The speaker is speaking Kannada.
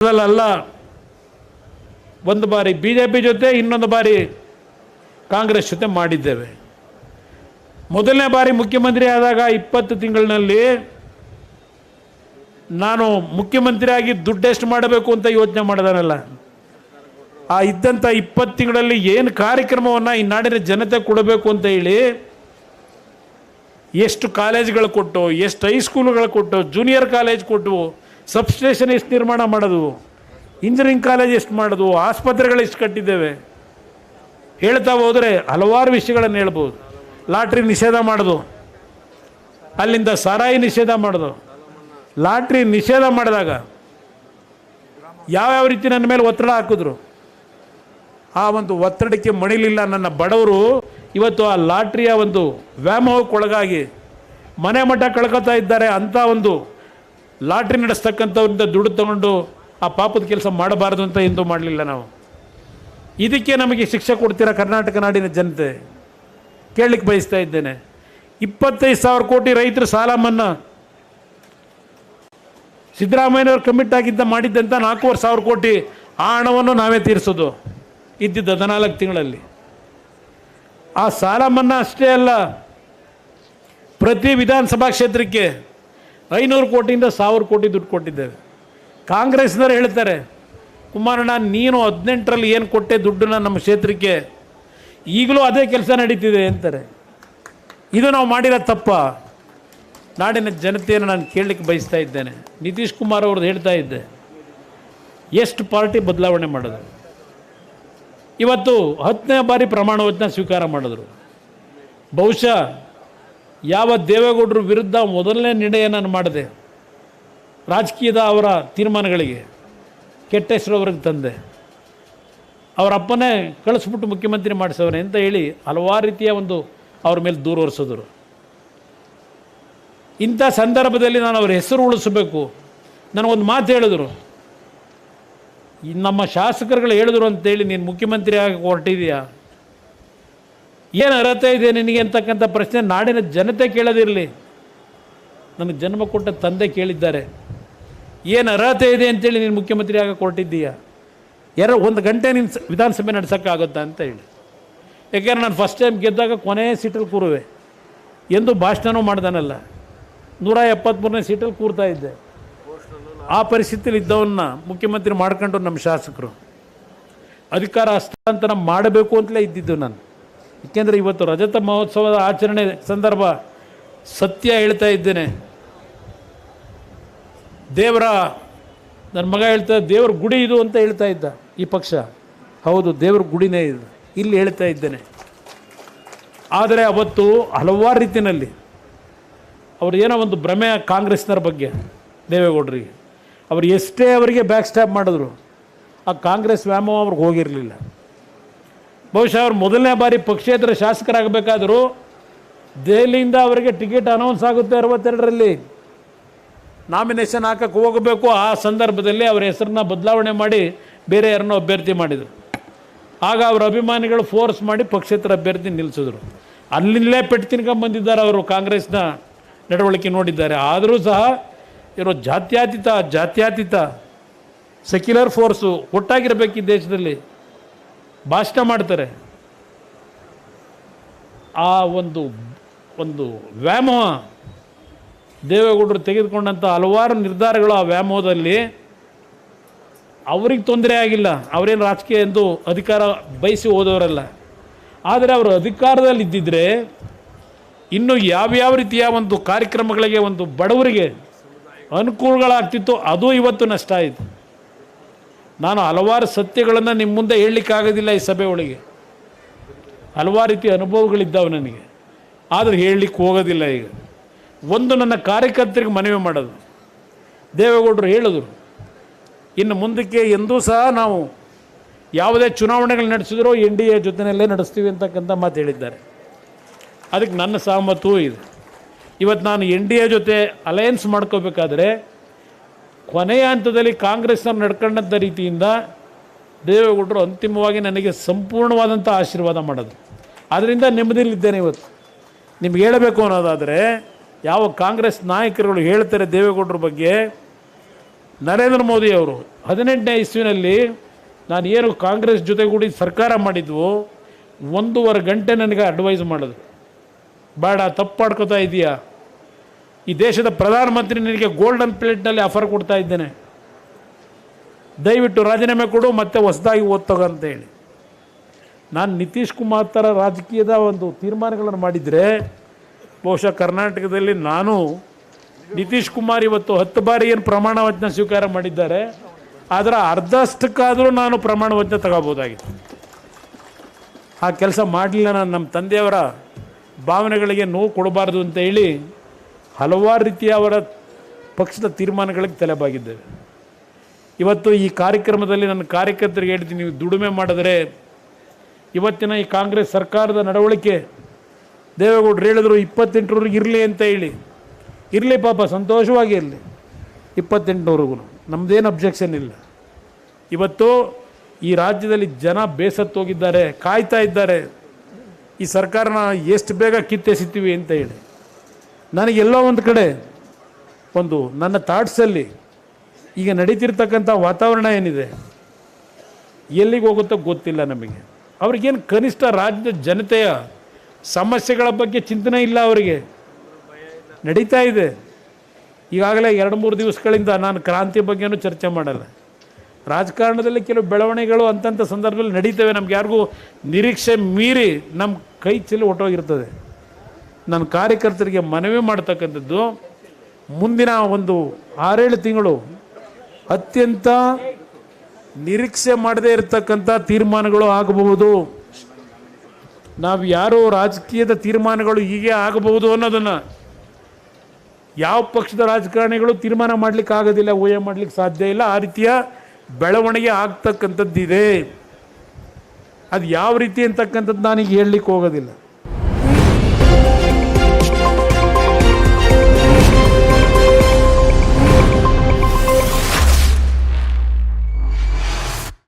ಅಲ್ಲ, ಒಂದು ಬಾರಿ BJP ಜೊತೆ, ಇನ್ನೊಂದು ಬಾರಿ ಕಾಂಗ್ರೆಸ್ ಜೊತೆ ಮಾಡಿದ್ದೇವೆ. ಮೊದಲನೇ ಬಾರಿ ಮುಖ್ಯಮಂತ್ರಿ ಆದಾಗ 20 ತಿಂಗಳಿನಲ್ಲಿ ನಾನು ಮುಖ್ಯಮಂತ್ರಿಯಾಗಿ ದುಡ್ಡೆಷ್ಟು ಮಾಡಬೇಕು ಅಂತ ಯೋಚನೆ ಮಾಡಿದಾನಲ್ಲ, ಆ ಇದ್ದಂಥ 20 ತಿಂಗಳಲ್ಲಿ ಏನು ಕಾರ್ಯಕ್ರಮವನ್ನು ಈ ನಾಡಿನ ಜನತೆ ಕೊಡಬೇಕು ಅಂತ ಹೇಳಿ ಎಷ್ಟು ಕಾಲೇಜ್ಗಳು ಕೊಟ್ಟು, ಎಷ್ಟು ಹೈಸ್ಕೂಲ್ಗಳು ಕೊಟ್ಟು, ಜೂನಿಯರ್ ಕಾಲೇಜ್ ಕೊಟ್ಟು, ಸಬ್ಸ್ಟೇಷನ್ ಎಷ್ಟು ನಿರ್ಮಾಣ ಮಾಡೋದು, ಇಂಜಿನಿಯರಿಂಗ್ ಕಾಲೇಜ್ ಎಷ್ಟು ಮಾಡೋದು, ಆಸ್ಪತ್ರೆಗಳು ಎಷ್ಟು ಕಟ್ಟಿದ್ದೇವೆ, ಹೇಳ್ತಾ ಹೋದರೆ ಹಲವಾರು ವಿಷಯಗಳನ್ನು ಹೇಳ್ಬೋದು. ಲಾಟ್ರಿ ನಿಷೇಧ ಮಾಡೋದು, ಅಲ್ಲಿಂದ ಸಾರಾಯಿ ನಿಷೇಧ ಮಾಡೋದು. ಲಾಟ್ರಿ ನಿಷೇಧ ಮಾಡಿದಾಗ ಯಾವ್ಯಾವ ರೀತಿ ನನ್ನ ಮೇಲೆ ಒತ್ತಡ ಹಾಕಿದ್ರು, ಆ ಒಂದು ಒತ್ತಡಕ್ಕೆ ಮಣಿಲಿಲ್ಲ ನನ್ನ ಬಡವರು. ಇವತ್ತು ಆ ಲಾಟ್ರಿಯ ಒಂದು ವ್ಯಾಮೋಹಕ್ಕೊಳಗಾಗಿ ಮನೆ ಮಠ ಕಳ್ಕೊತಾ ಇದ್ದಾರೆ. ಅಂಥ ಒಂದು ಲಾಟ್ರಿ ನಡೆಸ್ತಕ್ಕಂಥವ್ರಿಂದ ದುಡ್ಡು ತಗೊಂಡು ಆ ಪಾಪದ ಕೆಲಸ ಮಾಡಬಾರ್ದು ಅಂತ ಎಂದೂ ಮಾಡಲಿಲ್ಲ ನಾವು. ಇದಕ್ಕೆ ನಮಗೆ ಶಿಕ್ಷೆ ಕೊಡ್ತೀರಾ ಕರ್ನಾಟಕ ನಾಡಿನ ಜನತೆ? ಕೇಳಲಿಕ್ಕೆ ಬಯಸ್ತಾ ಇದ್ದೇನೆ. 25,000 ಕೋಟಿ ರೈತರ ಸಾಲ ಮನ್ನಾ ಸಿದ್ದರಾಮಯ್ಯನವರು ಕಮಿಟ್ ಆಗಿದ್ದ ಮಾಡಿದ್ದಂಥ 4,500 ಕೋಟಿ ಆ ಹಣವನ್ನು ನಾವೇ ತೀರಿಸೋದು ಇದ್ದಿದ್ದ 14 ತಿಂಗಳಲ್ಲಿ. ಆ ಸಾಲ ಮನ್ನಾ ಅಷ್ಟೇ ಅಲ್ಲ, ಪ್ರತಿ ವಿಧಾನಸಭಾ ಕ್ಷೇತ್ರಕ್ಕೆ 500 ಕೋಟಿಯಿಂದ 1,000 ಕೋಟಿ ದುಡ್ಡು ಕೊಟ್ಟಿದ್ದೇವೆ. ಕಾಂಗ್ರೆಸ್ನವರು ಹೇಳ್ತಾರೆ, ಕುಮಾರಣ್ಣ ನೀನು 18ರಲ್ಲಿ ಏನು ಕೊಟ್ಟೆ ದುಡ್ಡನ್ನ ನಮ್ಮ ಕ್ಷೇತ್ರಕ್ಕೆ, ಈಗಲೂ ಅದೇ ಕೆಲಸ ನಡೀತಿದೆ ಅಂತಾರೆ. ಇದು ನಾವು ಮಾಡಿರೋ ತಪ್ಪ? ನಾಡಿನ ಜನತೆಯನ್ನು ನಾನು ಕೇಳಲಿಕ್ಕೆ ಬಯಸ್ತಾ ಇದ್ದೇನೆ. ನಿತೀಶ್ ಕುಮಾರ್ ಅವ್ರದ್ದು ಹೇಳ್ತಾ ಇದ್ದೆ, ಎಷ್ಟು ಪಾರ್ಟಿ ಬದಲಾವಣೆ ಮಾಡೋದು. ಇವತ್ತು 10ನೇ ಬಾರಿ ಪ್ರಮಾಣ ವಚನ ಸ್ವೀಕಾರ ಮಾಡಿದ್ರು. ಬಹುಶಃ ಯಾವ ದೇವೇಗೌಡರ ವಿರುದ್ಧ ಮೊದಲನೇ ನಿರ್ಣಯ ನಾನು ಮಾಡಿದೆ, ರಾಜಕೀಯದ ಅವರ ತೀರ್ಮಾನಗಳಿಗೆ ಕೆಟ್ಟ ಹೆಸರು ಅವ್ರಿಗೆ ತಂದೆ, ಅವರ ಅಪ್ಪನೇ ಕಳಿಸ್ಬಿಟ್ಟು ಮುಖ್ಯಮಂತ್ರಿ ಮಾಡಿಸೋನೆ ಅಂತ ಹೇಳಿ ಹಲವಾರು ರೀತಿಯ ಒಂದು ಅವ್ರ ಮೇಲೆ ದೂರ ಹೊರಿಸಿದ್ರು. ಇಂಥ ಸಂದರ್ಭದಲ್ಲಿ ನಾನು ಅವ್ರ ಹೆಸರು ಉಳಿಸಬೇಕು. ನನಗೊಂದು ಮಾತು ಹೇಳಿದ್ರು, ನಮ್ಮ ಶಾಸಕರುಗಳು ಹೇಳಿದ್ರು ಅಂತೇಳಿ ನೀನು ಮುಖ್ಯಮಂತ್ರಿ ಆಗಿ ಹೊರಟಿದೆಯಾ, ಏನು ಅರ್ಹತೆ ಇದೆ ನಿನಗೆ ಅಂತಕ್ಕಂಥ ಪ್ರಶ್ನೆ ನಾಡಿನ ಜನತೆ ಕೇಳೋದಿರಲಿ. ನನಗೆ ಜನ್ಮ ಕೊಟ್ಟ ತಂದೆ ಕೇಳಿದ್ದಾರೆ, ಏನು ಅರ್ಹತೆ ಇದೆ ಅಂತೇಳಿ ನೀನು ಮುಖ್ಯಮಂತ್ರಿ ಆಗಿ ಹೊರಟಿದ್ದೀಯಾ, 1 ಗಂಟೆ ನೀನು ವಿಧಾನಸಭೆ ನಡೆಸೋಕ್ಕಾಗುತ್ತಾ ಅಂತ ಹೇಳಿ. ಯಾಕೆಂದರೆ ನಾನು ಫಸ್ಟ್ ಟೈಮ್ ಗೆದ್ದಾಗ ಕೊನೆಯ ಸೀಟಲ್ಲಿ ಕೂರುವೆ ಎಂದು ಭಾಷಣನೂ ಮಾಡ್ದಾನಲ್ಲ, 173ನೇ ಸೀಟಲ್ಲಿ ಕೂರ್ತಾ ಇದ್ದೆ. ಆ ಪರಿಸ್ಥಿತಿಯಲ್ಲಿ ಇದ್ದವನ್ನ ಮುಖ್ಯಮಂತ್ರಿ ಮಾಡ್ಕೊಂಡು ನಮ್ಮ ಶಾಸಕರು ಅಧಿಕಾರ ಹಸ್ತಾಂತರ ಮಾಡಬೇಕು ಅಂತಲೇ ಇದ್ದಿದ್ದು ನಾನು. ಏಕೆಂದರೆ ಇವತ್ತು ರಜತ ಮಹೋತ್ಸವದ ಆಚರಣೆ ಸಂದರ್ಭ ಸತ್ಯ ಹೇಳ್ತಾ ಇದ್ದೇನೆ. ನನ್ನ ಮಗ ಹೇಳ್ತಾ ದೇವ್ರ ಗುಡಿ ಇದು ಅಂತ ಹೇಳ್ತಾ ಇದ್ದ ಈ ಪಕ್ಷ. ಹೌದು, ದೇವ್ರ ಗುಡಿನೇ ಇದು, ಇಲ್ಲಿ ಹೇಳ್ತಾ ಇದ್ದೇನೆ. ಆದರೆ ಅವತ್ತು ಹಲವಾರು ರೀತಿಯಲ್ಲಿ ಅವ್ರು ಏನೋ ಒಂದು ಭ್ರಮೆ ಕಾಂಗ್ರೆಸ್ನವ್ರ ಬಗ್ಗೆ, ದೇವೇಗೌಡರಿಗೆ ಅವ್ರು ಎಷ್ಟೇ ಅವರಿಗೆ ಬ್ಯಾಕ್ ಸ್ಟ್ಯಾಪ್ ಮಾಡಿದ್ರು ಆ ಕಾಂಗ್ರೆಸ್ ವ್ಯಾಮೋಹ ಅವ್ರಿಗೆ ಹೋಗಿರಲಿಲ್ಲ. ಬಹುಶಃ ಅವ್ರು ಮೊದಲನೇ ಬಾರಿ ಪಕ್ಷೇತರ ಶಾಸಕರಾಗಬೇಕಾದರೂ ದೆಹಲಿಯಿಂದ ಅವರಿಗೆ ಟಿಕೆಟ್ ಅನೌನ್ಸ್ ಆಗುತ್ತೆ 62ರಲ್ಲಿ, ನಾಮಿನೇಷನ್ ಹಾಕಕ್ಕೆ ಹೋಗಬೇಕು. ಆ ಸಂದರ್ಭದಲ್ಲಿ ಅವರ ಹೆಸರನ್ನ ಬದಲಾವಣೆ ಮಾಡಿ ಬೇರೆ ಯಾರನ್ನೋ ಅಭ್ಯರ್ಥಿ ಮಾಡಿದರು. ಆಗ ಅವರ ಅಭಿಮಾನಿಗಳು ಫೋರ್ಸ್ ಮಾಡಿ ಪಕ್ಷೇತರ ಅಭ್ಯರ್ಥಿ ನಿಲ್ಲಿಸಿದ್ರು. ಅಲ್ಲಿಂದಲೇ ಪೆಟ್ಟು ತಿನ್ಕೊಂಬಂದಿದ್ದಾರೆ ಅವರು, ಕಾಂಗ್ರೆಸ್ನ ನಡವಳಿಕೆ ನೋಡಿದ್ದಾರೆ. ಆದರೂ ಸಹ ಇರೋ ಜಾತ್ಯತೀತ ಸೆಕ್ಯುಲರ್ ಫೋರ್ಸು ಒಟ್ಟಾಗಿರಬೇಕು ಈ ದೇಶದಲ್ಲಿ, ಭಾಷಣ ಮಾಡ್ತಾರೆ. ಆ ಒಂದು ವ್ಯಾಮೋಹ ದೇವೇಗೌಡರು ತೆಗೆದುಕೊಂಡಂಥ ಹಲವಾರು ನಿರ್ಧಾರಗಳು, ಆ ವ್ಯಾಮೋಹದಲ್ಲಿ ಅವ್ರಿಗೆ ತೊಂದರೆ ಆಗಿಲ್ಲ. ಅವರೇನು ರಾಜಕೀಯ ಎಂದು ಅಧಿಕಾರ ಬಯಸಿ ಹೋದವರಲ್ಲ. ಆದರೆ ಅವರು ಅಧಿಕಾರದಲ್ಲಿ ಇದ್ದಿದ್ದರೆ ಇನ್ನು ಯಾವ್ಯಾವ ರೀತಿಯ ಒಂದು ಕಾರ್ಯಕ್ರಮಗಳಿಗೆ ಒಂದು ಬಡವರಿಗೆ ಅನುಕೂಲಗಳಾಗ್ತಿತ್ತು, ಅದು ಇವತ್ತು ನಷ್ಟ ಆಯಿತು. ನಾನು ಹಲವಾರು ಸತ್ಯಗಳನ್ನು ನಿಮ್ಮ ಮುಂದೆ ಹೇಳಲಿಕ್ಕಾಗೋದಿಲ್ಲ ಈ ಸಭೆ ಒಳಗೆ. ಹಲವಾರು ರೀತಿಯ ಅನುಭವಗಳಿದ್ದಾವೆ ನನಗೆ, ಆದರೆ ಹೇಳಲಿಕ್ಕೆ ಹೋಗೋದಿಲ್ಲ. ಈಗ ಒಂದು ನನ್ನ ಕಾರ್ಯಕರ್ತರಿಗೆ ಮನವಿ ಮಾಡೋದು, ದೇವೇಗೌಡರು ಹೇಳಿದ್ರು, ಇನ್ನು ಮುಂದಕ್ಕೆ ಎಂದೂ ಸಹ ನಾವು ಯಾವುದೇ ಚುನಾವಣೆಗಳು ನಡೆಸಿದ್ರೂ NDA ಜೊತೆಯಲ್ಲೇ ನಡೆಸ್ತೀವಿ ಅಂತಕ್ಕಂಥ ಮಾತು ಹೇಳಿದ್ದಾರೆ. ಅದಕ್ಕೆ ನನ್ನ ಸಹಮತವೂ ಇದೆ. ಇವತ್ತು ನಾನು NDA ಜೊತೆ ಅಲಯನ್ಸ್ ಮಾಡ್ಕೋಬೇಕಾದ್ರೆ ಕೊನೆಯ ಹಂತದಲ್ಲಿ ಕಾಂಗ್ರೆಸ್ನವ್ರು ನಡ್ಕೊಂಡಂಥ ರೀತಿಯಿಂದ ದೇವೇಗೌಡರು ಅಂತಿಮವಾಗಿ ನನಗೆ ಸಂಪೂರ್ಣವಾದಂಥ ಆಶೀರ್ವಾದ ಮಾಡೋದು. ಆದ್ದರಿಂದ ನೆಮ್ಮದಿಯಲ್ಲಿದ್ದೇನೆ. ಇವತ್ತು ನಿಮ್ಗೆ ಹೇಳಬೇಕು ಅನ್ನೋದಾದರೆ, ಯಾವ ಕಾಂಗ್ರೆಸ್ ನಾಯಕರುಗಳು ಹೇಳ್ತಾರೆ ದೇವೇಗೌಡರ ಬಗ್ಗೆ, ನರೇಂದ್ರ ಮೋದಿ ಅವರು 18ನೇ ಇಸ್ವಿನಲ್ಲಿ ನಾನು ಏನು ಕಾಂಗ್ರೆಸ್ ಜೊತೆಗೂಡಿ ಸರ್ಕಾರ ಮಾಡಿದ್ವು 1.5 ಗಂಟೆ ನನಗೆ ಅಡ್ವೈಸ್ ಮಾಡಿದ್ರು. ಬೇಡ, ತಪ್ಪು ಮಾಡ್ಕೋತಾ ಇದೆಯಾ, ಈ ದೇಶದ ಪ್ರಧಾನಮಂತ್ರಿ ನಿನಗೆ ಗೋಲ್ಡನ್ ಪ್ಲೇಟ್ನಲ್ಲಿ ಆಫರ್ ಕೊಡ್ತಾ ಇದ್ದೇನೆ, ದಯವಿಟ್ಟು ರಾಜೀನಾಮೆ ಕೊಡು, ಮತ್ತೆ ಹೊಸದಾಗಿ ಓದ್ತೋಗ ಅಂತ ಹೇಳಿ. ನಾನು ನಿತೀಶ್ ಕುಮಾರ್ ಥರ ರಾಜಕೀಯದ ಒಂದು ತೀರ್ಮಾನಗಳನ್ನು ಮಾಡಿದರೆ ಬಹುಶಃ ಕರ್ನಾಟಕದಲ್ಲಿ ನಾನು ನಿತೀಶ್ ಕುಮಾರ್ ಇವತ್ತು 10 ಬಾರಿ ಏನು ಪ್ರಮಾಣ ವಚನ ಸ್ವೀಕಾರ ಮಾಡಿದ್ದಾರೆ, ಅದರ ಅರ್ಧಷ್ಟಕ್ಕಾದರೂ ನಾನು ಪ್ರಮಾಣ ವಚನ ತಗೋಬೋದಾಗಿತ್ತು. ಆ ಕೆಲಸ ಮಾಡಲಿಲ್ಲ. ನಾನು ನಮ್ಮ ತಂದೆಯವರ ಭಾವನೆಗಳಿಗೆ ನೋವು ಕೊಡಬಾರ್ದು ಅಂತ ಹೇಳಿ ಹಲವಾರು ರೀತಿಯ ಅವರ ಪಕ್ಷದ ತೀರ್ಮಾನಗಳಿಗೆ ತಲೆಬಾಗಿದ್ದೇವೆ. ಇವತ್ತು ಈ ಕಾರ್ಯಕ್ರಮದಲ್ಲಿ ನನ್ನ ಕಾರ್ಯಕರ್ತರಿಗೆ ಹೇಳ್ತೀನಿ, ನೀವು ದುಡಿಮೆ ಮಾಡಿದರೆ ಇವತ್ತಿನ ಈ ಕಾಂಗ್ರೆಸ್ ಸರ್ಕಾರದ ನಡವಳಿಕೆ, ದೇವೇಗೌಡರು ಹೇಳಿದ್ರು 28ರವರೆಗೆ ಇರಲಿ ಅಂತ ಹೇಳಿ, ಇರಲಿ ಪಾಪ, ಸಂತೋಷವಾಗಿ ಇರಲಿ 28ರವರೆಗೂ, ನಮ್ಮದೇನು ಅಬ್ಜೆಕ್ಷನ್ ಇಲ್ಲ. ಇವತ್ತು ಈ ರಾಜ್ಯದಲ್ಲಿ ಜನ ಬೇಸತ್ತೋಗಿದ್ದಾರೆ, ಕಾಯ್ತಾ ಇದ್ದಾರೆ ಈ ಸರ್ಕಾರನ ಎಷ್ಟು ಬೇಗ ಕಿತ್ತೆಸಿತೀವಿ ಅಂತ ಹೇಳಿ. ನನಗೆಲ್ಲೋ ಒಂದು ಕಡೆ ಒಂದು ನನ್ನ ಥಾಟ್ಸಲ್ಲಿ ಈಗ ನಡೀತಿರ್ತಕ್ಕಂಥ ವಾತಾವರಣ ಏನಿದೆ ಎಲ್ಲಿಗೆ ಹೋಗುತ್ತೋ ಗೊತ್ತಿಲ್ಲ ನಮಗೆ. ಅವ್ರಿಗೇನು ಕನಿಷ್ಠ ರಾಜ್ಯದ ಜನತೆಯ ಸಮಸ್ಯೆಗಳ ಬಗ್ಗೆ ಚಿಂತನೆ ಇಲ್ಲ, ಅವರಿಗೆ ನಡೀತಾ ಇದೆ. ಈಗಾಗಲೇ 2-3 ದಿವಸಗಳಿಂದ ನಾನು ಕ್ರಾಂತಿ ಬಗ್ಗೆನೂ ಚರ್ಚೆ ಮಾಡಲ್ಲ. ರಾಜಕಾರಣದಲ್ಲಿ ಕೆಲವು ಬೆಳವಣಿಗೆಗಳು ಅಂಥ ಸಂದರ್ಭದಲ್ಲಿ ನಡೀತವೆ, ನಮ್ಗೆ ಯಾರಿಗೂ ನಿರೀಕ್ಷೆ ಮೀರಿ ನಮ್ಮ ಕೈ ಚೆಲ್ಲಿ ಹೊಟ್ಟೋಗಿರ್ತದೆ. ನನ್ನ ಕಾರ್ಯಕರ್ತರಿಗೆ ಮನವಿ ಮಾಡ್ತಕ್ಕಂಥದ್ದು, ಮುಂದಿನ ಒಂದು 6-7 ತಿಂಗಳು ಅತ್ಯಂತ ನಿರೀಕ್ಷೆ ಮಾಡದೇ ಇರತಕ್ಕಂಥ ತೀರ್ಮಾನಗಳು ಆಗಬಹುದು. ನಾವು ಯಾರೋ ರಾಜಕೀಯದ ತೀರ್ಮಾನಗಳು ಹೀಗೆ ಆಗಬಹುದು ಅನ್ನೋದನ್ನು ಯಾವ ಪಕ್ಷದ ರಾಜಕಾರಣಿಗಳು ತೀರ್ಮಾನ ಮಾಡಲಿಕ್ಕೆ ಆಗೋದಿಲ್ಲ, ಊಹೆ ಮಾಡಲಿಕ್ಕೆ ಸಾಧ್ಯ ಇಲ್ಲ. ಆ ರೀತಿಯ ಬೆಳವಣಿಗೆ ಆಗ್ತಕ್ಕಂಥದ್ದಿದೆ. ಅದು ಯಾವ ರೀತಿ ಅಂತಕ್ಕಂಥದ್ದು ನಾನೀಗ ಹೇಳಲಿಕ್ಕೆ ಹೋಗೋದಿಲ್ಲ.